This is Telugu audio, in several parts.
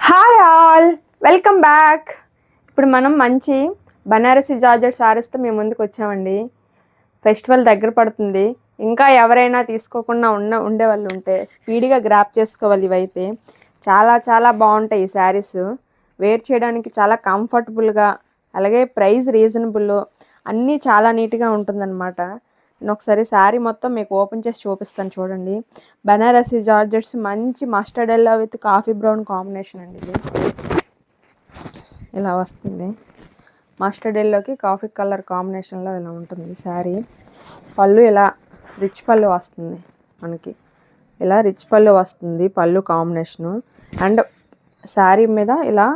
Hi all, welcome back. ఇప్పుడు మనం మంచి బనారసి జార్జెట్ సారీస్తో మేము ముందుకు వచ్చామండి. ఫెస్టివల్ దగ్గర పడుతుంది. ఇంకా ఎవరైనా తీసుకోకుండా ఉండే వాళ్ళు ఉంటే స్పీడ్గా గ్రాప్ చేసుకోవాలి. ఇవైతే చాలా చాలా బాగుంటాయి. ఈ శారీస్ వేర్ చేయడానికి చాలా కంఫర్టబుల్గా, అలాగే ప్రైస్ రీజనబుల్, అన్నీ చాలా నీట్గా ఉంటుందన్నమాట. నేను ఒకసారి శారీ మొత్తం మీకు ఓపెన్ చేసి చూపిస్తాను చూడండి. బనారసి జార్జెట్స్ మంచి mustard yellow with coffee brown combination అండి. ఇది ఇలా వస్తుంది. మస్టర్డ్ ఎల్లోకి కాఫీ కలర్ కాంబినేషన్లో ఇలా ఉంటుంది శారీ. పళ్ళు ఇలా రిచ్ పళ్ళు వస్తుంది మనకి. ఇలా రిచ్ పళ్ళు వస్తుంది పళ్ళు కాంబినేషను. అండ్ శారీ మీద ఇలా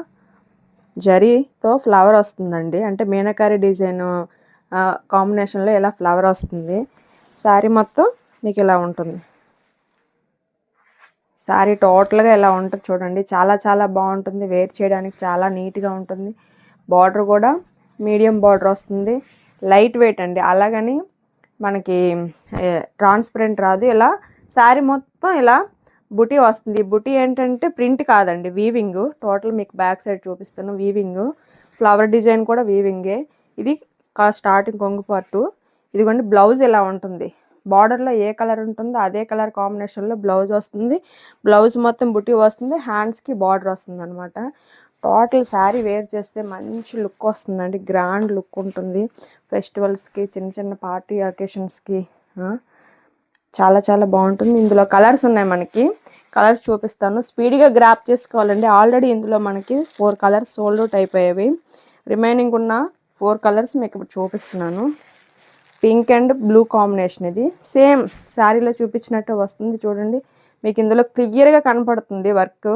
జరీతో ఫ్లవర్ వస్తుందండి. అంటే మీనాకారి డిజైన్ కాంబినేషన్లో ఇలా ఫ్లవర్ వస్తుంది. శారీ మొత్తం మీకు ఇలా ఉంటుంది. శారీ టోటల్గా ఇలా ఉంటుంది చూడండి. చాలా చాలా బాగుంటుంది. వేర్ చేయడానికి చాలా నీట్గా ఉంటుంది. బార్డర్ కూడా మీడియం బార్డర్ వస్తుంది. లైట్ వెయిట్ అండి. అలాగని మనకి ట్రాన్స్పరెంట్ రాదు. ఇలా శారీ మొత్తం ఇలా బుటీ వస్తుంది. బుటీ ఏంటంటే ప్రింట్ కాదండి, వీవింగ్. టోటల్ మీకు బ్యాక్ సైడ్ చూపిస్తాను. వీవింగ్, ఫ్లవర్ డిజైన్ కూడా వీవింగే. ఇది స్టార్టింగ్ కొంగు పార్టు. ఇదిగోండి బ్లౌజ్ ఇలా ఉంటుంది. బార్డర్లో ఏ కలర్ ఉంటుందో అదే కలర్ కాంబినేషన్లో బ్లౌజ్ వస్తుంది. బ్లౌజ్ మొత్తం బుటీ వస్తుంది. హ్యాండ్స్కి బార్డర్ వస్తుంది అనమాట. టోటల్ శారీ వేర్ చేస్తే మంచి లుక్ వస్తుందండి. గ్రాండ్ లుక్ ఉంటుంది. ఫెస్టివల్స్కి, చిన్న చిన్న పార్టీ అకేషన్స్కి చాలా చాలా బాగుంటుంది. ఇందులో కలర్స్ ఉన్నాయి. మనకి కలర్స్ చూపిస్తాను. స్పీడ్గా గ్రాప్ చేసుకోవాలండి. ఆల్రెడీ ఇందులో మనకి 4 కలర్స్ సోల్డ్ అవుట్ అయిపోయేవి. రిమైనింగ్ ఉన్న 4 కలర్స్ మీకు ఇప్పుడు చూపిస్తున్నాను. Pink and blue combination. ఇది సేమ్ శారీలో చూపించినట్టు వస్తుంది చూడండి. మీకు ఇందులో క్లియర్గా కనపడుతుంది వర్క్.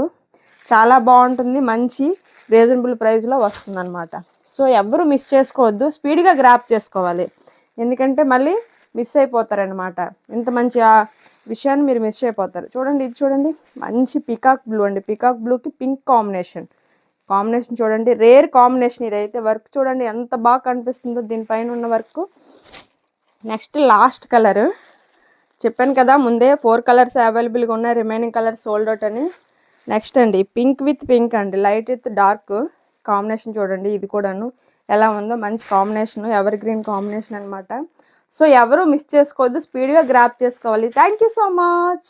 చాలా బాగుంటుంది. మంచి రీజనబుల్ ప్రైస్లో వస్తుంది అనమాట. సో ఎవరు మిస్ చేసుకోవద్దు. స్పీడ్గా గ్రాప్ చేసుకోవాలి. ఎందుకంటే మళ్ళీ మిస్ అయిపోతారనమాట. ఇంత మంచి విషయాన్ని మీరు మిస్ అయిపోతారు. చూడండి, ఇది చూడండి, మంచి పికాక్ బ్లూ అండి. పికాక్ బ్లూకి పింక్ కాంబినేషన్ చూడండి. రేర్ కాంబినేషన్ ఇదైతే. వర్క్ చూడండి ఎంత బాగా కనిపిస్తుందో దీనిపైన ఉన్న వర్క్. నెక్స్ట్ లాస్ట్ కలర్ చెప్పాను కదా ముందే, 4 కలర్స్ అవైలబుల్గా ఉన్నాయి. రిమైనింగ్ కలర్స్ సోల్డ్ అవుట్ అని. నెక్స్ట్ అండి పింక్ విత్ పింక్ అండి. లైట్ విత్ డార్క్ కాంబినేషన్ చూడండి. ఇది కూడాను ఎలా ఉందో, మంచి కాంబినేషన్, ఎవర్ గ్రీన్ కాంబినేషన్ అనమాట. సో ఎవరు మిస్ చేసుకోవద్దు. స్పీడ్గా గ్రాప్ చేసుకోవాలి. Thank you so much.